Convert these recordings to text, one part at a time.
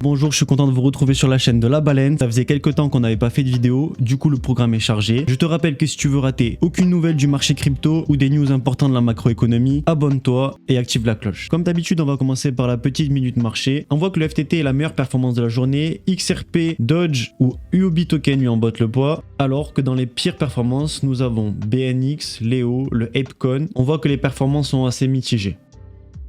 Bonjour, je suis content de vous retrouver sur la chaîne de La Baleine. Ça faisait quelques temps qu'on n'avait pas fait de vidéo, du coup le programme est chargé. Je te rappelle que si tu veux rater aucune nouvelle du marché crypto ou des news importantes de la macroéconomie, abonne-toi et active la cloche. Comme d'habitude, on va commencer par la petite minute marché. On voit que le FTT est la meilleure performance de la journée, XRP, Dodge ou UOB Token lui emboîtent le poids, alors que dans les pires performances, nous avons BNX, Leo, le ApeCoin. On voit que les performances sont assez mitigées.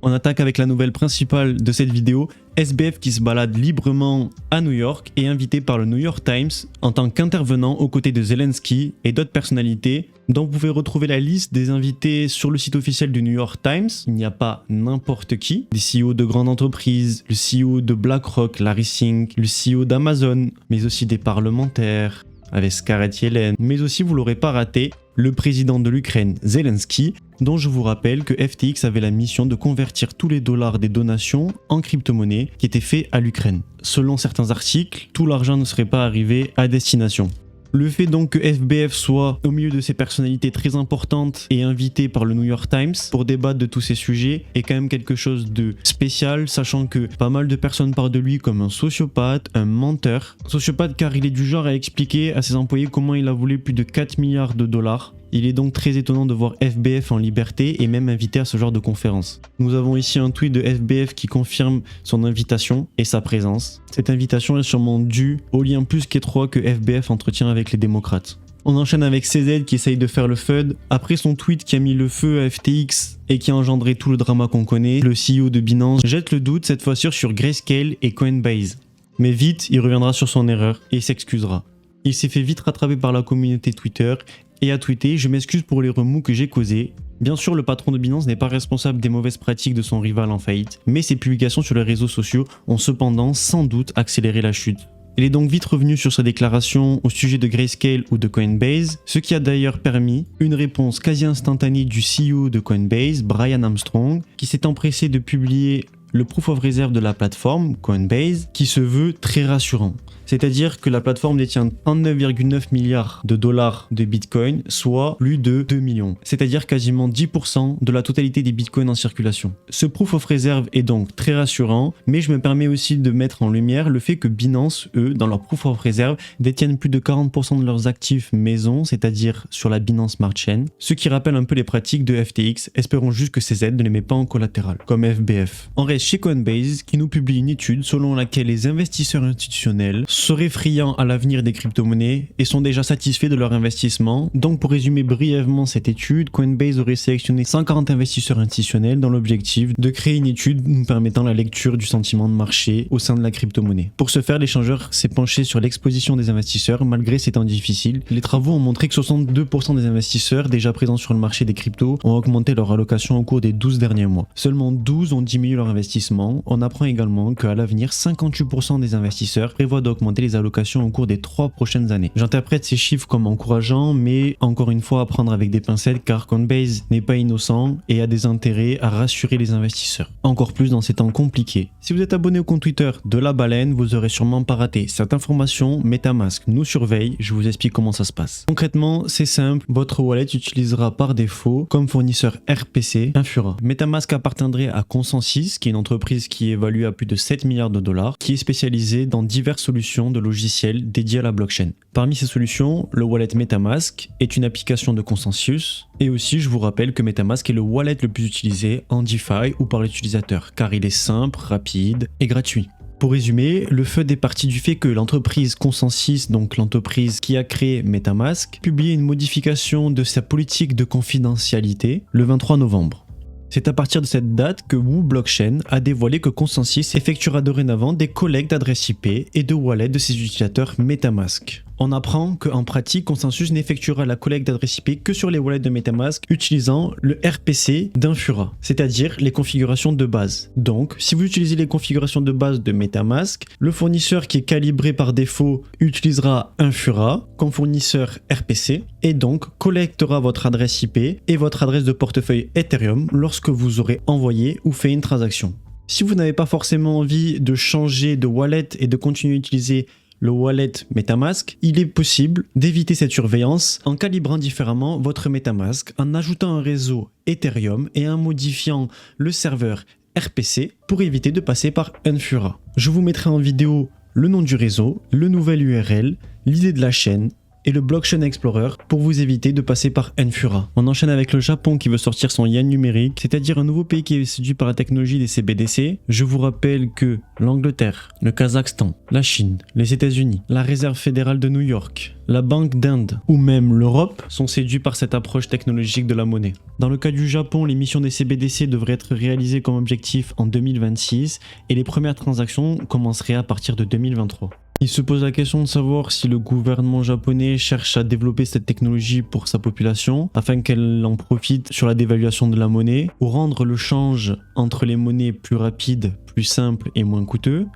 On attaque avec la nouvelle principale de cette vidéo, SBF qui se balade librement à New York et invité par le New York Times en tant qu'intervenant aux côtés de Zelensky et d'autres personnalités. Donc vous pouvez retrouver la liste des invités sur le site officiel du New York Times. Il n'y a pas n'importe qui. Des CEO de grandes entreprises, le CEO de BlackRock, Larry Fink, le CEO d'Amazon, mais aussi des parlementaires avec Scarlett Yellen, mais aussi, vous l'aurez pas raté, le président de l'Ukraine, Zelensky, dont je vous rappelle que FTX avait la mission de convertir tous les dollars des donations en crypto-monnaie qui étaient faits à l'Ukraine. Selon certains articles, tout l'argent ne serait pas arrivé à destination. Le fait donc que FBF soit au milieu de ces personnalités très importantes et invité par le New York Times pour débattre de tous ces sujets est quand même quelque chose de spécial, sachant que pas mal de personnes parlent de lui comme un sociopathe, un menteur. Sociopathe car il est du genre à expliquer à ses employés comment il a volé plus de 4 milliards de dollars. Il est donc très étonnant de voir FBF en liberté et même invité à ce genre de conférence. Nous avons ici un tweet de FBF qui confirme son invitation et sa présence. Cette invitation est sûrement due au lien plus qu'étroit que FBF entretient avec les démocrates. On enchaîne avec CZ qui essaye de faire le FUD. Après son tweet qui a mis le feu à FTX et qui a engendré tout le drama qu'on connaît, le CEO de Binance jette le doute cette fois-ci sur Grayscale et Coinbase. Mais vite, il reviendra sur son erreur et s'excusera. Il s'est fait vite rattraper par la communauté Twitter et a tweeté « Je m'excuse pour les remous que j'ai causés ». Bien sûr, le patron de Binance n'est pas responsable des mauvaises pratiques de son rival en faillite, mais ses publications sur les réseaux sociaux ont cependant sans doute accéléré la chute. Il est donc vite revenu sur sa déclaration au sujet de Grayscale ou de Coinbase, ce qui a d'ailleurs permis une réponse quasi instantanée du CEO de Coinbase, Brian Armstrong, qui s'est empressé de publier le proof of reserve de la plateforme Coinbase, qui se veut très rassurant. C'est-à-dire que la plateforme détient 39,9 milliards de dollars de Bitcoin, soit plus de 2 millions. C'est-à-dire quasiment 10% de la totalité des Bitcoins en circulation. Ce proof of reserve est donc très rassurant, mais je me permets aussi de mettre en lumière le fait que Binance, eux, dans leur proof of reserve, détiennent plus de 40% de leurs actifs maison, c'est-à-dire sur la Binance Smart Chain, ce qui rappelle un peu les pratiques de FTX. Espérons juste que CZ ne les met pas en collatéral, comme FBF. On reste chez Coinbase, qui nous publie une étude selon laquelle les investisseurs institutionnels seraient friands à l'avenir des crypto-monnaies et sont déjà satisfaits de leur investissement. Donc pour résumer brièvement cette étude, Coinbase aurait sélectionné 140 investisseurs institutionnels dans l'objectif de créer une étude nous permettant la lecture du sentiment de marché au sein de la crypto-monnaie. Pour ce faire, l'échangeur s'est penché sur l'exposition des investisseurs malgré ces temps difficiles. Les travaux ont montré que 62% des investisseurs déjà présents sur le marché des cryptos ont augmenté leur allocation au cours des 12 derniers mois. Seulement 12 ont diminué leur investissement. On apprend également qu'à l'avenir, 58% des investisseurs prévoient d'augmenter les allocations au cours des 3 prochaines années. J'interprète ces chiffres comme encourageants, mais encore une fois à prendre avec des pincettes car Coinbase n'est pas innocent et a des intérêts à rassurer les investisseurs. Encore plus dans ces temps compliqués. Si vous êtes abonné au compte Twitter de La Baleine, vous aurez sûrement pas raté cette information. MetaMask nous surveille, je vous explique comment ça se passe. Concrètement, c'est simple, votre wallet utilisera par défaut comme fournisseur RPC Infura. MetaMask appartiendrait à Consensys, qui est une entreprise qui est évaluée à plus de 7 milliards de dollars, qui est spécialisée dans diverses solutions de logiciels dédiés à la blockchain. Parmi ces solutions, le wallet MetaMask est une application de consensus et aussi je vous rappelle que MetaMask est le wallet le plus utilisé en DeFi ou par l'utilisateur car il est simple, rapide et gratuit. Pour résumer, le FUD est parti du fait que l'entreprise Consensys, donc l'entreprise qui a créé MetaMask, publiait une modification de sa politique de confidentialité le 23 novembre. C'est à partir de cette date que Wu Blockchain a dévoilé que Consensys effectuera dorénavant des collectes d'adresses IP et de wallets de ses utilisateurs MetaMask. On apprend qu'en pratique, Consensys n'effectuera la collecte d'adresses IP que sur les wallets de MetaMask utilisant le RPC d'Infura, c'est-à-dire les configurations de base. Donc, si vous utilisez les configurations de base de MetaMask, le fournisseur qui est calibré par défaut utilisera Infura comme fournisseur RPC et donc collectera votre adresse IP et votre adresse de portefeuille Ethereum lorsque vous aurez envoyé ou fait une transaction. Si vous n'avez pas forcément envie de changer de wallet et de continuer à utiliser le wallet MetaMask, il est possible d'éviter cette surveillance en calibrant différemment votre MetaMask, en ajoutant un réseau Ethereum et en modifiant le serveur RPC pour éviter de passer par Infura. Je vous mettrai en vidéo le nom du réseau, le nouvel URL, l'idée de la chaîne et le Blockchain Explorer pour vous éviter de passer par Infura. On enchaîne avec le Japon qui veut sortir son yen numérique, c'est-à-dire un nouveau pays qui est séduit par la technologie des CBDC. Je vous rappelle que l'Angleterre, le Kazakhstan, la Chine, les États-Unis, la Réserve fédérale de New York, la Banque d'Inde ou même l'Europe sont séduits par cette approche technologique de la monnaie. Dans le cas du Japon, l'émission des CBDC devrait être réalisée comme objectif en 2026 et les premières transactions commenceraient à partir de 2023. Il se pose la question de savoir si le gouvernement japonais cherche à développer cette technologie pour sa population afin qu'elle en profite sur la dévaluation de la monnaie ou rendre le change entre les monnaies plus rapide, plus simple et moins coûteux,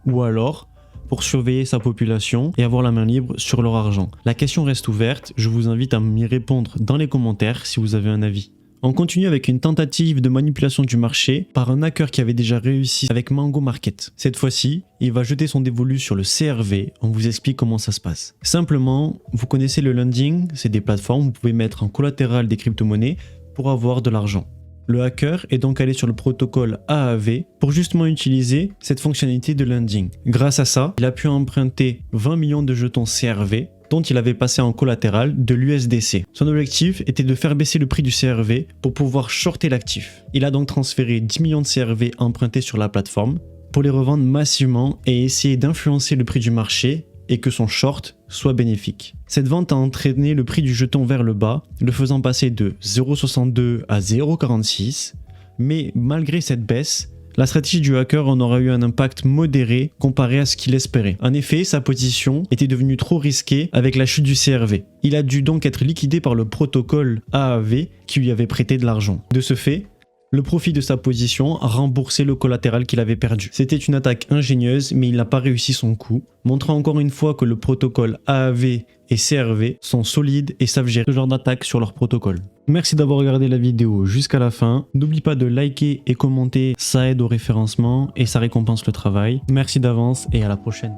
ou alors pour surveiller sa population et avoir la main libre sur leur argent. La question reste ouverte, je vous invite à m'y répondre dans les commentaires si vous avez un avis. On continue avec une tentative de manipulation du marché par un hacker qui avait déjà réussi avec Mango Market. Cette fois-ci, il va jeter son dévolu sur le CRV, on vous explique comment ça se passe. Simplement, vous connaissez le lending, c'est des plateformes où vous pouvez mettre en collatéral des crypto-monnaies pour avoir de l'argent. Le hacker est donc allé sur le protocole AAV pour justement utiliser cette fonctionnalité de lending. Grâce à ça, il a pu emprunter 20 millions de jetons CRV dont il avait passé en collatéral de l'USDC. Son objectif était de faire baisser le prix du CRV pour pouvoir shorter l'actif. Il a donc transféré 10 millions de CRV empruntés sur la plateforme pour les revendre massivement et essayer d'influencer le prix du marché et que son short soit bénéfique. Cette vente a entraîné le prix du jeton vers le bas, le faisant passer de 0,62 à 0,46, mais malgré cette baisse, la stratégie du hacker en aura eu un impact modéré comparé à ce qu'il espérait. En effet, sa position était devenue trop risquée avec la chute du CRV. Il a dû donc être liquidé par le protocole AAV qui lui avait prêté de l'argent. De ce fait, le profit de sa position a remboursé le collatéral qu'il avait perdu. C'était une attaque ingénieuse, mais il n'a pas réussi son coup, montrant encore une fois que le protocole AAV et CRV sont solides et savent gérer ce genre d'attaque sur leur protocole. Merci d'avoir regardé la vidéo jusqu'à la fin. N'oublie pas de liker et commenter, ça aide au référencement et ça récompense le travail. Merci d'avance et à la prochaine.